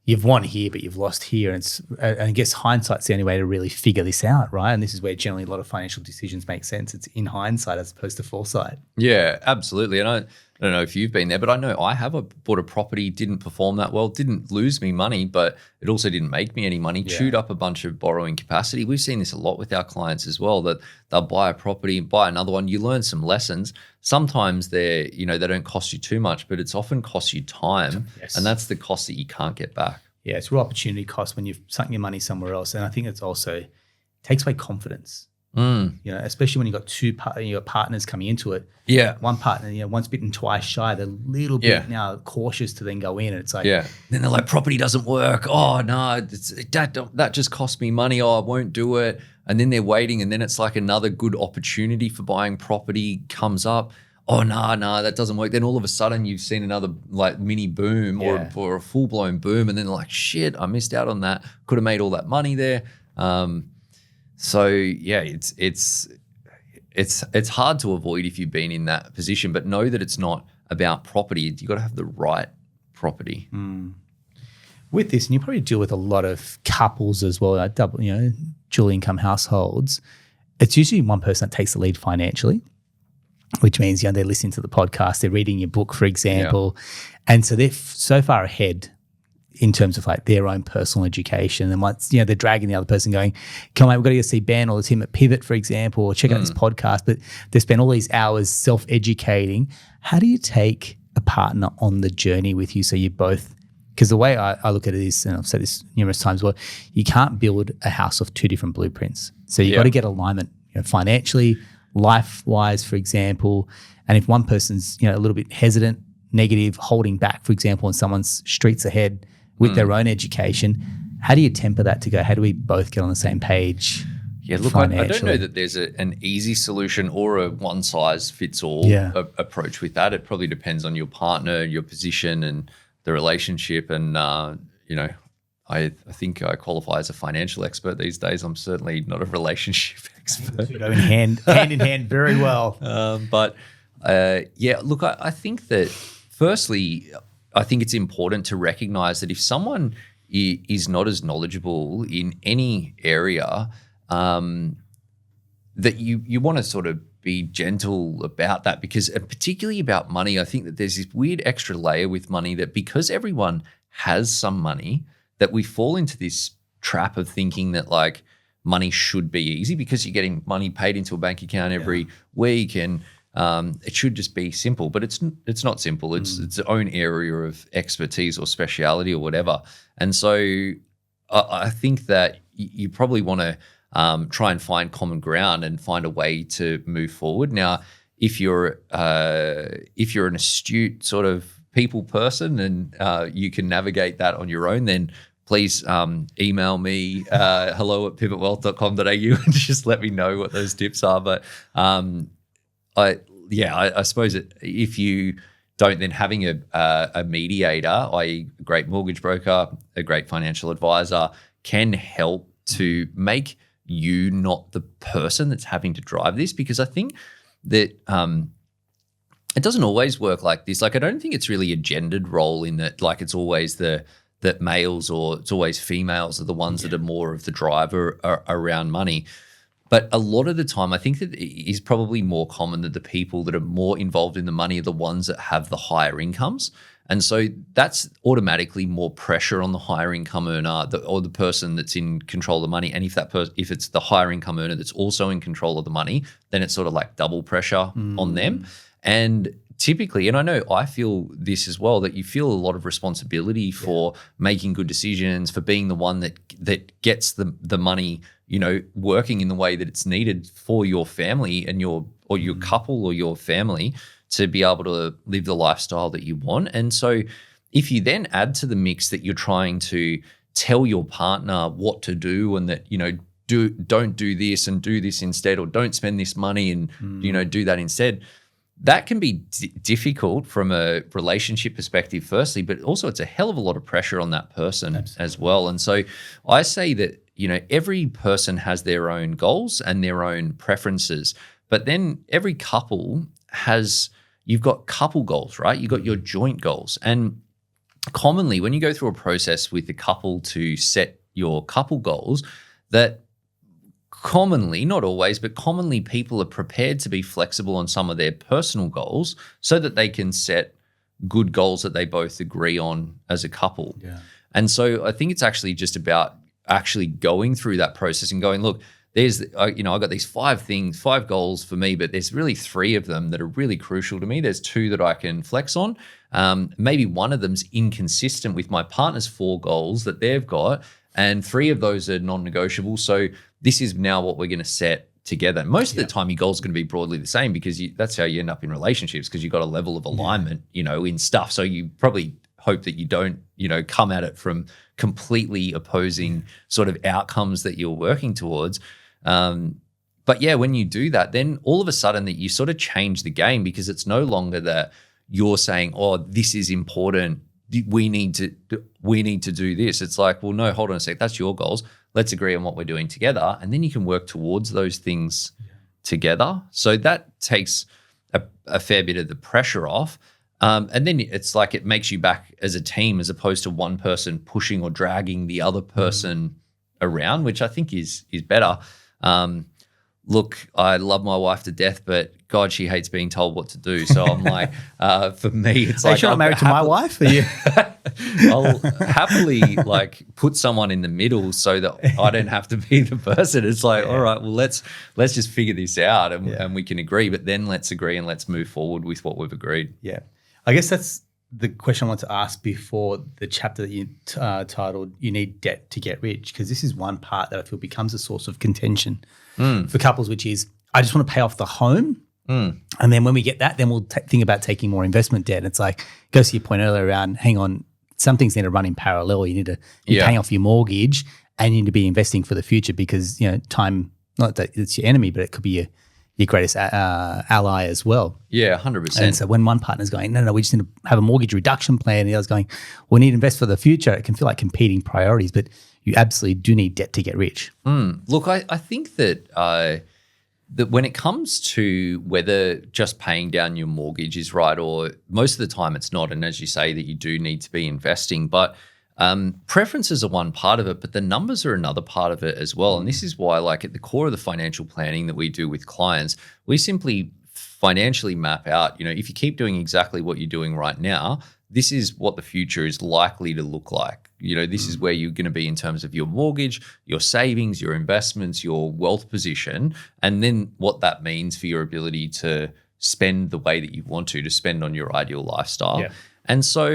you've won here, but you've lost here. And I guess hindsight's the only way to really figure this out, right? And this is where generally a lot of financial decisions make sense. It's in hindsight as opposed to foresight. Yeah, absolutely. And I don't know if you've been there, but I know I have bought a property, didn't perform that well, didn't lose me money, but it also didn't make me any money, chewed up a bunch of borrowing capacity. We've seen this a lot with our clients as well, that they'll buy a property, buy another one. You learn some lessons. Sometimes they don't cost you too much, but it's often cost you time. Yes. And that's the cost that you can't get back. Yeah, it's real opportunity cost when you've sunk your money somewhere else. And I think it's also takes away confidence. Especially when you've got two partners coming into it. Yeah. One partner, once bitten, twice shy. They're a little bit now cautious to then go in. And it's like, then they're like, property doesn't work. Oh, no, that just cost me money. Oh, I won't do it. And then they're waiting. And then it's like another good opportunity for buying property comes up. Oh, no, that doesn't work. Then all of a sudden you've seen another like mini boom or a full blown boom. And then they're like, shit, I missed out on that. Could have made all that money there. So yeah, it's hard to avoid if you've been in that position, but know that it's not about property. You got to have the right property. With this, and you probably deal with a lot of couples as well, like dual income households. It's usually one person that takes the lead financially, which means they're listening to the podcast, they're reading your book, for example, and so they're so far ahead in terms of like their own personal education. And once, they're dragging the other person going, come on, we've got to go see Ben or the team at Pivot, for example, or check out this podcast. But they spend all these hours self-educating. How do you take a partner on the journey with you so you both, because the way I look at it is, and I've said this numerous times, well, you can't build a house off two different blueprints. So you've got to get alignment financially, life-wise, for example. And if one person's a little bit hesitant, negative, holding back, for example, and someone's streets ahead with their own education, how do you temper that to go, how do we both get on the same page? Yeah, look, I don't know that there's an easy solution or a one-size-fits-all approach with that. It probably depends on your partner, your position, and the relationship. And, I think I qualify as a financial expert these days. I'm certainly not a relationship expert. Go hand in hand very well. Look, I think that firstly, I think it's important to recognize that if someone is not as knowledgeable in any area, that you want to sort of be gentle about that, because particularly about money, I think that there's this weird extra layer with money that because everyone has some money, that we fall into this trap of thinking that like money should be easy because you're getting money paid into a bank account every week and it should just be simple, but it's not simple. It's its own area of expertise or speciality or whatever. And so I think that you probably want to try and find common ground and find a way to move forward. Now, if you're an astute sort of people person and you can navigate that on your own, then please email me hello@pivotwealth.com.au and just let me know what those tips are. But I suppose if you don't, then having a mediator, i.e. a great mortgage broker, a great financial advisor, can help to make you not the person that's having to drive this. Because I think that it doesn't always work like this. Like, I don't think it's really a gendered role in that, like, it's always that males or it's always females are the ones that are more of the driver around money. But a lot of the time, I think that it is probably more common that the people that are more involved in the money are the ones that have the higher incomes. And so that's automatically more pressure on the higher income earner or the person that's in control of the money. And if it's the higher income earner that's also in control of the money, then it's sort of like double pressure on them. And typically, and I know I feel this as well, that you feel a lot of responsibility for making good decisions, for being the one that gets the money, working in the way that it's needed for your family and your couple or your family to be able to live the lifestyle that you want. And so if you then add to the mix that you're trying to tell your partner what to do and that, don't do this and do this instead, or don't spend this money and, do that instead, that can be difficult from a relationship perspective, firstly, but also it's a hell of a lot of pressure on that person as well. And so I say that, every person has their own goals and their own preferences, but then every couple you've got couple goals, right? You've got your joint goals. And commonly when you go through a process with the couple to set your couple goals, that commonly, not always, but commonly people are prepared to be flexible on some of their personal goals so that they can set good goals that they both agree on as a couple. Yeah. And so I think it's actually just about actually going through that process and going, look, I got these 5 goals for me, but there's really 3 of them that are really crucial to me. There's 2 that I can flex on. Maybe one of them's inconsistent with my partner's 4 goals that they've got, and 3 of those are non-negotiable. So this is now what we're going to set together. Most of the time, your goal is going to be broadly the same because that's how you end up in relationships, because you've got a level of alignment, in stuff. So you probably hope that you don't, come at it from completely opposing sort of outcomes that you're working towards. But yeah, when you do that, then all of a sudden that you sort of change the game, because it's no longer that you're saying, oh, this is important, we need to do this. It's like, well, no, hold on a sec, that's your goals. Let's agree on what we're doing together. And then you can work towards those things together. So that takes a fair bit of the pressure off. And then it's like it makes you back as a team, as opposed to one person pushing or dragging the other person around, which I think is better. Look, I love my wife to death, but God, she hates being told what to do. So I'm like, for me, it's like, I'm married to my wife. Are you? I'll happily like put someone in the middle so that I don't have to be the person. It's like, all right, well, let's just figure this out and we can agree, but then let's agree and let's move forward with what we've agreed. Yeah. I guess that's the question I want to ask before the chapter that you titled, You Need Debt to Get Rich, because this is one part that I feel becomes a source of contention for couples, which is, I just want to pay off the home. And then when we get that, then we'll think about taking more investment debt. And it's like, goes to your point earlier around, hang on, some things need to run in parallel. You need to be paying off your mortgage and you need to be investing for the future, because, time, not that it's your enemy, but it could be your greatest ally as well. Yeah, 100%. And so when one partner's going, no, we just need to have a mortgage reduction plan, and the other's going, we need to invest for the future, it can feel like competing priorities, but you absolutely do need debt to get rich. Look, I think that that when it comes to whether just paying down your mortgage is right, or most of the time it's not, and as you say, that you do need to be investing, but preferences are one part of it, but the numbers are another part of it as well. And this is why, like, at the core of the financial planning that we do with clients, we simply financially map out, if you keep doing exactly what you're doing right now, this is what the future is likely to look like. This is where you're going to be in terms of your mortgage, your savings, your investments, your wealth position, and then what that means for your ability to spend the way that you want to spend on your ideal lifestyle. Yeah. And so,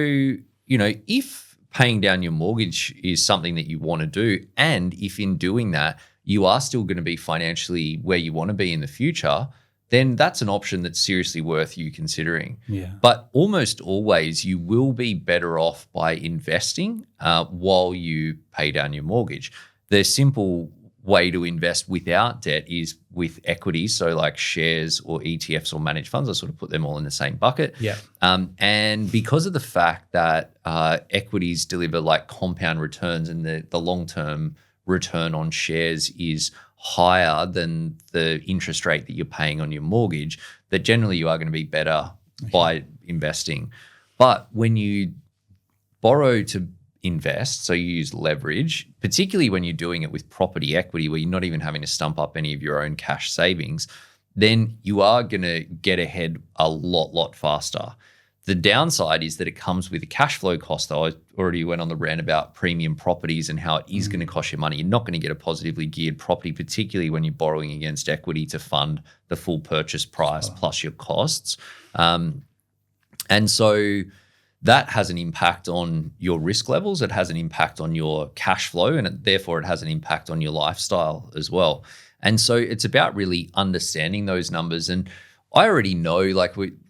if paying down your mortgage is something that you want to do, and if in doing that, you are still going to be financially where you want to be in the future, then that's an option that's seriously worth you considering. Yeah. But almost always you will be better off by investing while you pay down your mortgage. The simple way to invest without debt is with equities, so like shares or ETFs or managed funds. I sort of put them all in the same bucket. Yeah. And because of the fact that equities deliver like compound returns, and the long-term return on shares is higher than the interest rate that you're paying on your mortgage, that generally you are going to be better by investing. But when you borrow to invest, so you use leverage, particularly when you're doing it with property equity where you're not even having to stump up any of your own cash savings, then you are going to get ahead a lot faster. The downside is that it comes with a cash flow cost. I already went on the rant about premium properties and how it is going to cost you money. You're not going to get a positively geared property, particularly when you're borrowing against equity to fund the full purchase price plus your costs. And so that has an impact on your risk levels. It has an impact on your cash flow, and therefore it has an impact on your lifestyle as well. And so it's about really understanding those numbers. And I already know,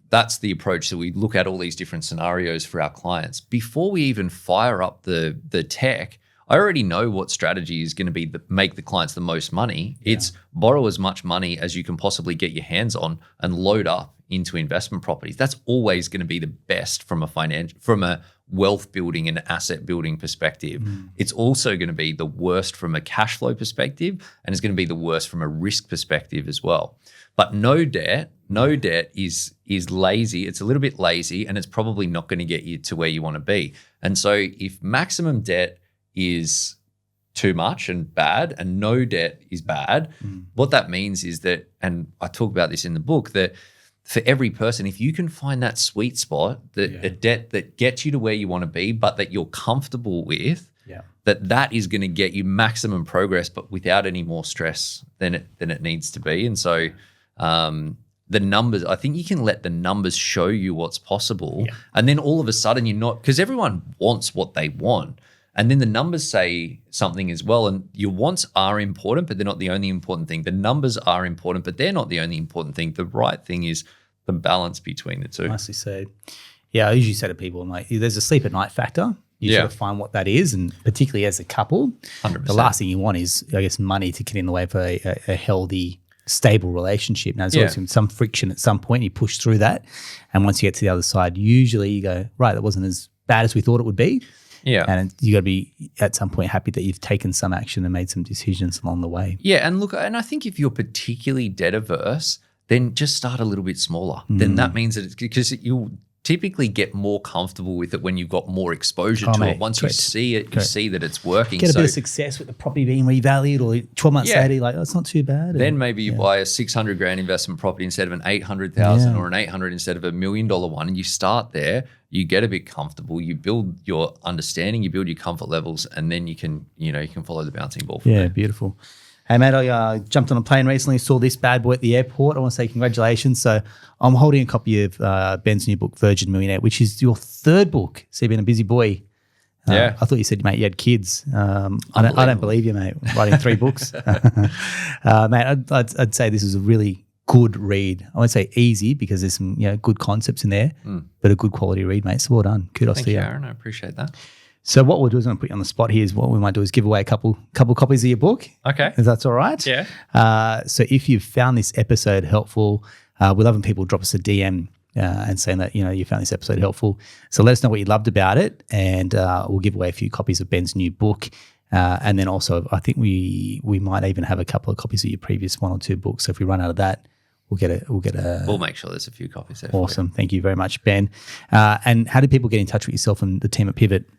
that's the approach that we look at all these different scenarios for our clients. Before we even fire up the tech, I already know what strategy is going to be make the clients the most money. Yeah. It's borrow as much money as you can possibly get your hands on and load up into investment properties. That's always going to be the best from a wealth building and asset building perspective. It's also going to be the worst from a cash flow perspective, and it's going to be the worst from a risk perspective as well. But no debt is lazy. It's a little bit lazy, and it's probably not going to get you to where you want to be. And so if maximum debt is too much and bad, and no debt is bad, what that means is that, and I talk about this in the book, that for every person, if you can find that sweet spot, a debt that gets you to where you want to be, but that you're comfortable with, that is going to get you maximum progress, but without any more stress than it needs to be. And so the numbers, I think you can let the numbers show you what's possible. And then all of a sudden you're not, because everyone wants what they want. And then the numbers say something as well. And your wants are important, but they're not the only important thing. The numbers are important, but they're not the only important thing. The right thing is the balance between the two. Nicely said. Yeah, I usually say to people, I'm like, there's a sleep at night factor. You sort of find what that is. And particularly as a couple, 100%. The last thing you want is, I guess, money to get in the way of a healthy, stable relationship. Now, there's always some friction at some point. You push through that. And once you get to the other side, usually you go, right, that wasn't as bad as we thought it would be. Yeah. And you got to be at some point happy that you've taken some action and made some decisions along the way. Yeah. And look, and I think if you're particularly debt averse, then just start a little bit smaller. Then that means that it's because you'll typically get more comfortable with it when you've got more exposure to it. Once you see it, you see that it's working. Get a bit of success with the property being revalued, or 12 months later, you're like, oh, it's not too bad. Then maybe you buy a $600,000 investment property instead of an $800,000 or an $800,000 instead of $1 million one. And you start there, you get a bit comfortable, you build your understanding, you build your comfort levels, and then you can follow the bouncing ball from there. Yeah, beautiful. Hey, mate, I jumped on a plane recently, saw this bad boy at the airport. I want to say congratulations. So I'm holding a copy of Ben's new book, Virgin Millionaire, which is your third book. So you've been a busy boy. I thought you said, mate, you had kids. I don't believe you, mate, writing 3 books. Mate, I'd say this is a really good read. I won't say easy because there's some good concepts in there, but a good quality read, mate. So well done. Kudos to you. Thank you, Aaron. I appreciate that. So what we'll do is I'm going to put you on the spot here. Is what we might do is give away a couple copies of your book. Okay. If that's all right. Yeah. So if you've found this episode helpful, we love when people drop us a DM and saying that, you found this episode helpful. So let us know what you loved about it, and we'll give away a few copies of Ben's new book. And then also I think we might even have a couple of copies of your previous 1 or 2 books. So if we run out of that, we'll make sure there's a few copies there. Awesome. Thank you very much, Ben. And how do people get in touch with yourself and the team at Pivot?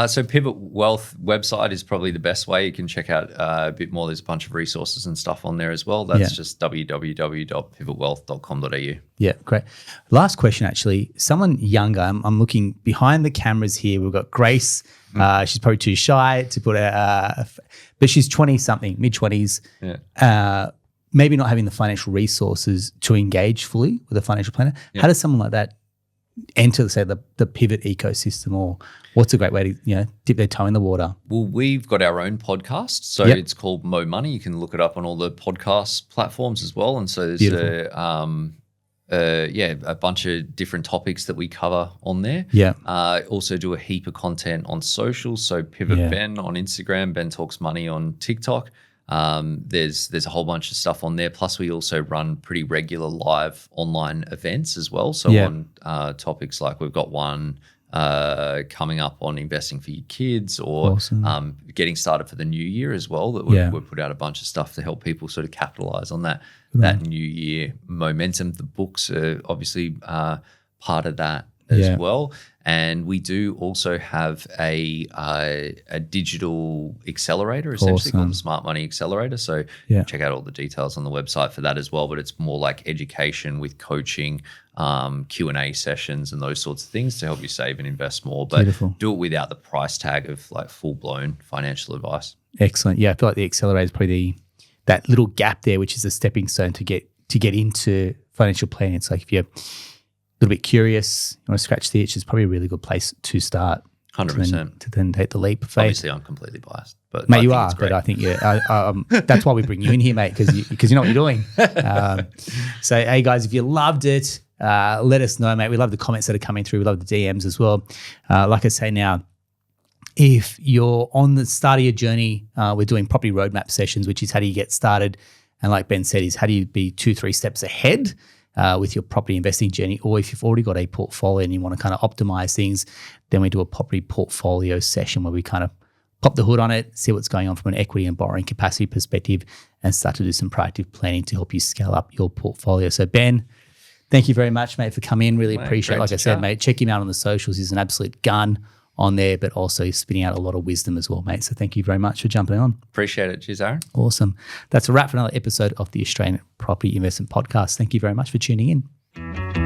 So Pivot Wealth website is probably the best way. You can check out a bit more. There's a bunch of resources and stuff on there as well. That's just www.pivotwealth.com.au. Yeah, great. Last question, actually. Someone younger, I'm looking behind the cameras here. We've got Grace. She's probably too shy to put but she's 20-something, mid-20s. Yeah. Maybe not having the financial resources to engage fully with a financial planner. Yeah. How does someone like that enter, say, the Pivot ecosystem, or what's a great way to dip their toe in the water? Well, we've got our own podcast, so it's called Mo Money. You can look it up on all the podcast platforms as well. And so there's a bunch of different topics that we cover on there. Yeah. Also do a heap of content on social. So Pivot Ben on Instagram, Ben Talks Money on TikTok. There's a whole bunch of stuff on there. Plus, we also run pretty regular live online events as well. So on topics like we've got one coming up on investing for your kids, or getting started for the new year as well. That we've put out a bunch of stuff to help people sort of capitalize on that new year momentum. The books are obviously part of that as Yeah. well. And we do also have a digital accelerator, essentially called the Smart Money Accelerator. So check out all the details on the website for that as well. But it's more like education with coaching, Q&A sessions and those sorts of things to help you save and invest more. But do it without the price tag of like full-blown financial advice. Excellent. Yeah, I feel like the accelerator is probably that little gap there, which is a stepping stone to get into financial planning. It's like if you're a little bit curious, you want to scratch the itch, it's probably a really good place to start. 100%. To then take the leap of faith. Obviously, I'm completely biased, but mate, you are. But I think that's why we bring you in here, mate, because you know what you're doing. So, hey guys, if you loved it, let us know, mate. We love the comments that are coming through. We love the DMs as well. Like I say now, if you're on the start of your journey, we're doing property roadmap sessions, which is how do you get started, and like Ben said, is how do you be 2-3 steps ahead with your property investing journey. Or if you've already got a portfolio and you want to kind of optimize things, then we do a property portfolio session where we kind of pop the hood on it, see what's going on from an equity and borrowing capacity perspective, and start to do some proactive planning to help you scale up your portfolio. So Ben, thank you very much, mate, for coming in. Really appreciate it. Like I said, mate, check him out on the socials. He's an absolute gun on there, but also spitting out a lot of wisdom as well, mate. So thank you very much for jumping on. Appreciate it. Cheers, Aaron. Awesome. That's a wrap for another episode of the Australian Property Investment Podcast. Thank you very much for tuning in.